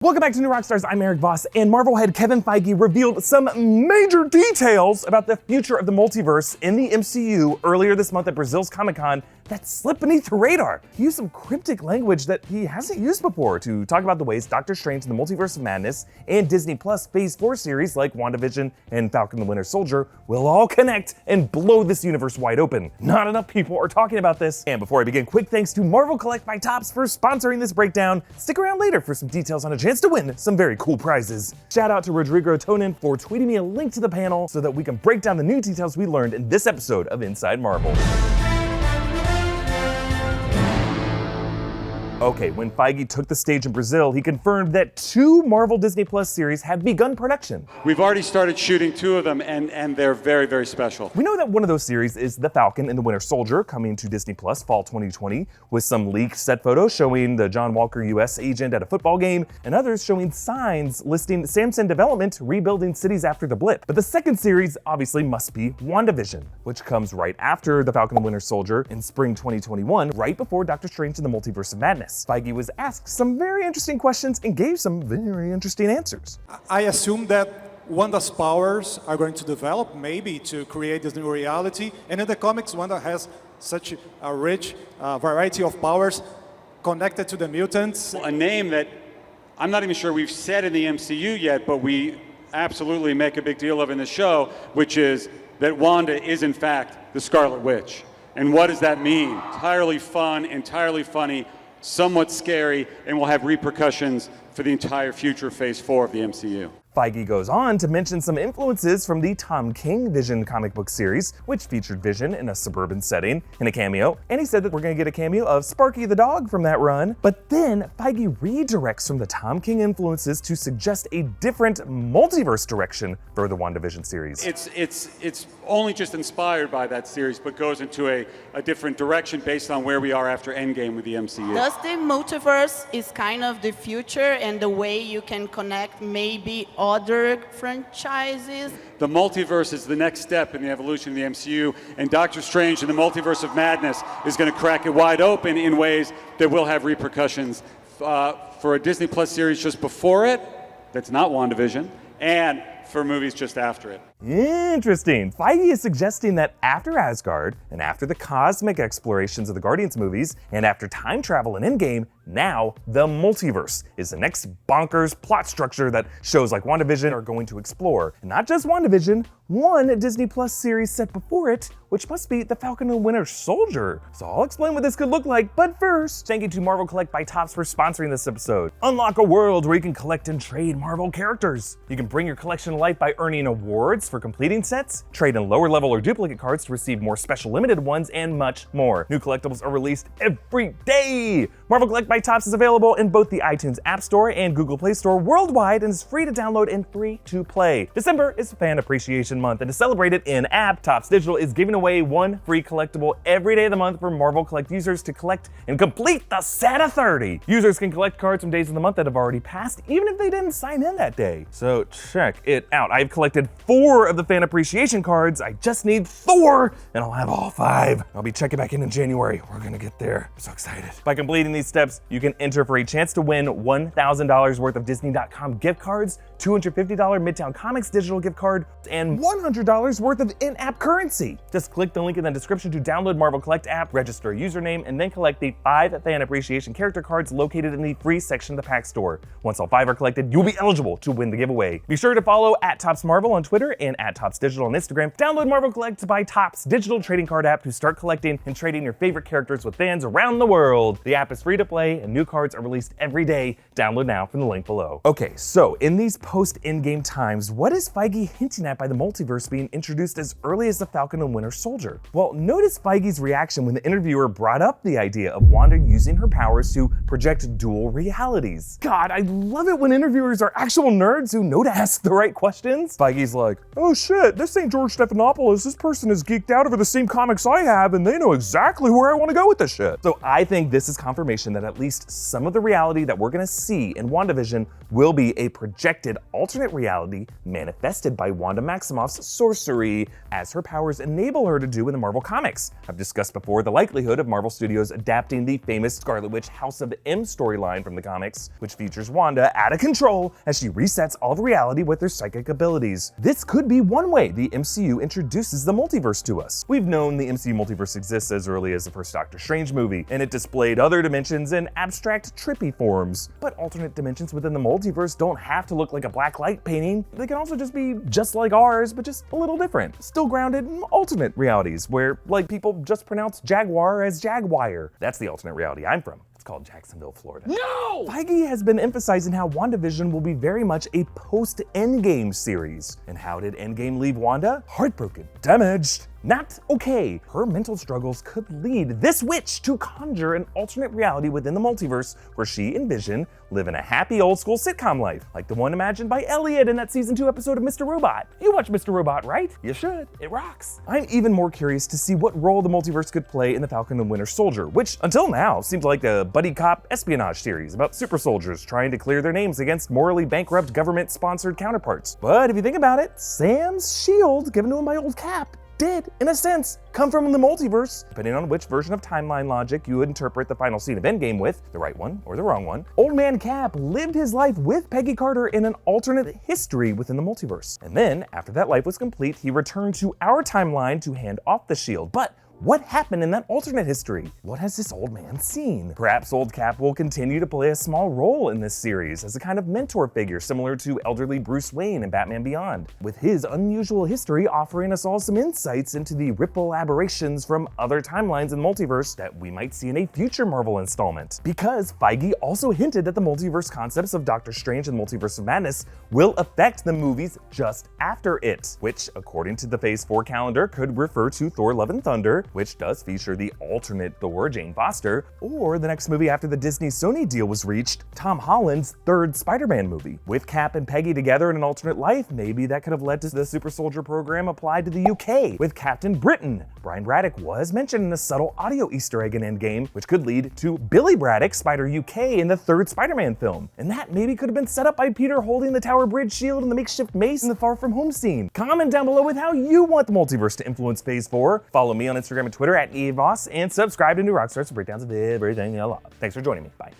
Welcome back to New Rockstars. I'm Erik Voss, and Marvel head Kevin Feige revealed some major details about the future of the multiverse in the MCU earlier this month at Brazil's Comic-Con that slipped beneath the radar. He used some cryptic language that he hasn't used before to talk about the ways Doctor Strange and the Multiverse of Madness and Disney Plus Phase 4 series like WandaVision and Falcon the Winter Soldier will all connect and blow this universe wide open. Not enough people are talking about this. And before I begin, quick thanks to Marvel Collect by Topps for sponsoring this breakdown. Stick around later for some details on a chance to win some very cool prizes. Shout out to Rodrigo Tonin for tweeting me a link to the panel so that we can break down the new details we learned in this episode of Inside Marvel. Okay, when Feige took the stage in Brazil, he confirmed that 2 Marvel Disney Plus series have begun production. We've already started shooting 2 of them, and they're very, very special. We know that one of those series is The Falcon and the Winter Soldier, coming to Disney Plus fall 2020, with some leaked set photos showing the John Walker US agent at a football game, and others showing signs listing Samson Development rebuilding cities after the blip. But the second series obviously must be WandaVision, which comes right after The Falcon and Winter Soldier in spring 2021, right before Doctor Strange and the Multiverse of Madness. Feige was asked some very interesting questions and gave some very interesting answers. I assume that Wanda's powers are going to develop, maybe to create this new reality. And in the comics, Wanda has such a rich variety of powers connected to the mutants. A name that I'm not even sure we've said in the MCU yet, but we absolutely make a big deal of in the show, which is that Wanda is in fact the Scarlet Witch. And what does that mean? Entirely fun, entirely funny, somewhat scary, and will have repercussions for the entire future Phase 4 of the MCU. Feige goes on to mention some influences from the Tom King Vision comic book series, which featured Vision in a suburban setting in a cameo, and he said that we're going to get a cameo of Sparky the dog from that run. But then Feige redirects from the Tom King influences to suggest a different multiverse direction for the WandaVision series. It's only just inspired by that series, but goes into a different direction based on where we are after Endgame with the MCU. Thus, the multiverse is kind of the future and the way you can connect maybe other franchises. The multiverse is the next step in the evolution of the MCU, and Doctor Strange and the Multiverse of Madness is going to crack it wide open in ways that will have repercussions for a Disney Plus series just before it, that's not WandaVision, and for movies just after it. Interesting. Feige is suggesting that after Asgard, and after the cosmic explorations of the Guardians movies, and after time travel in Endgame, now the multiverse is the next bonkers plot structure that shows like WandaVision are going to explore. And not just WandaVision, one Disney Plus series set before it, which must be The Falcon and Winter Soldier. So I'll explain what this could look like, but first, thank you to Marvel Collect by Topps for sponsoring this episode. Unlock a world where you can collect and trade Marvel characters. You can bring your collection to life by earning awards for completing sets, trade in lower level or duplicate cards to receive more special limited ones, and much more. New collectibles are released every day. Marvel Collect by Topps is available in both the iTunes App Store and Google Play Store worldwide and is free to download and free to play. December is Fan Appreciation Month, and to celebrate it in-app, Topps Digital is giving away one free collectible every day of the month for Marvel Collect users to collect and complete the set of 30. Users can collect cards from days of the month that have already passed, even if they didn't sign in that day. So check it out. I've collected 4 of the Fan Appreciation cards. I just need 4, and I'll have all 5. I'll be checking back in January. We're gonna get there. I'm so excited. By completing these steps, you can enter for a chance to win $1,000 worth of Disney.com gift cards, $250 Midtown Comics digital gift card, and $100 worth of in-app currency. Just click the link in the description to download Marvel Collect app, register a username, and then collect the 5 Fan Appreciation character cards located in the free section of the pack store. Once all 5 are collected, you'll be eligible to win the giveaway. Be sure to follow @ToppsMarvel on Twitter and @ToppsDigital on Instagram. Download Marvel Collect by Topps digital trading card app to start collecting and trading your favorite characters with fans around the world. The app is free to play and new cards are released every day. Download now from the link below. Okay, so in these post-Endgame times, what is Feige hinting at by the multiverse being introduced as early as The Falcon and Winter Soldier? Well, notice Feige's reaction when the interviewer brought up the idea of Wanda using her powers to project dual realities. God, I love it when interviewers are actual nerds who know to ask the right questions. Feige's like, oh shit, this ain't George Stephanopoulos. This person is geeked out over the same comics I have, and they know exactly where I want to go with this shit. So I think this is confirmation that at least some of the reality that we're gonna see in WandaVision will be a projected alternate reality manifested by Wanda Maximoff's sorcery, as her powers enable her to do in the Marvel Comics. I've discussed before the likelihood of Marvel Studios adapting the famous Scarlet Witch House of M storyline from the comics, which features Wanda out of control as she resets all of reality with her psychic abilities. This could be one way the MCU introduces the multiverse to us. We've known the MCU Multiverse exists as early as the first Doctor Strange movie, and it displayed other dimensions in abstract, trippy forms. But alternate dimensions within the multiverse don't have to look like a black light painting. They can also just be just like ours, but just a little different. Still grounded in alternate realities, where, like, people just pronounce Jaguar as Jaguar. That's the alternate reality I'm from. It's called Jacksonville, Florida. No! Feige has been emphasizing how WandaVision will be very much a post-Endgame series. And how did Endgame leave Wanda? Heartbroken, damaged, not okay. Her mental struggles could lead this witch to conjure an alternate reality within the multiverse where she and Vision live in a happy old school sitcom life, like the one imagined by Elliot in that season 2 episode of Mr. Robot. You watch Mr. Robot, right? You should. It rocks. I'm even more curious to see what role the multiverse could play in The Falcon and Winter Soldier, which until now seems like a buddy cop espionage series about super soldiers trying to clear their names against morally bankrupt government-sponsored counterparts. But if you think about it, Sam's shield given to him by old Cap did, in a sense, come from the multiverse. Depending on which version of timeline logic you would interpret the final scene of Endgame with, the right one or the wrong one, Old Man Cap lived his life with Peggy Carter in an alternate history within the multiverse. And then, after that life was complete, he returned to our timeline to hand off the shield. But what happened in that alternate history? What has this old man seen? Perhaps Old Cap will continue to play a small role in this series as a kind of mentor figure similar to elderly Bruce Wayne in Batman Beyond, with his unusual history offering us all some insights into the ripple aberrations from other timelines in the multiverse that we might see in a future Marvel installment. Because Feige also hinted that the multiverse concepts of Doctor Strange and Multiverse of Madness will affect the movies just after it, which, according to the Phase 4 calendar, could refer to Thor: Love and Thunder, which does feature the alternate Thor, Jane Foster, or the next movie after the Disney-Sony deal was reached, Tom Holland's third Spider-Man movie. With Cap and Peggy together in an alternate life, maybe that could have led to the Super Soldier program applied to the UK with Captain Britain. Brian Braddock was mentioned in a subtle audio Easter egg in Endgame, which could lead to Billy Braddock, Spider UK, in the third Spider-Man film. And that maybe could have been set up by Peter holding the Tower Bridge shield and the makeshift mace in the Far From Home scene. Comment down below with how you want the multiverse to influence Phase 4. Follow me on Instagram and Twitter at Erik Voss, and subscribe to new Rockstars for breakdowns of everything you love. Thanks for joining me. Bye.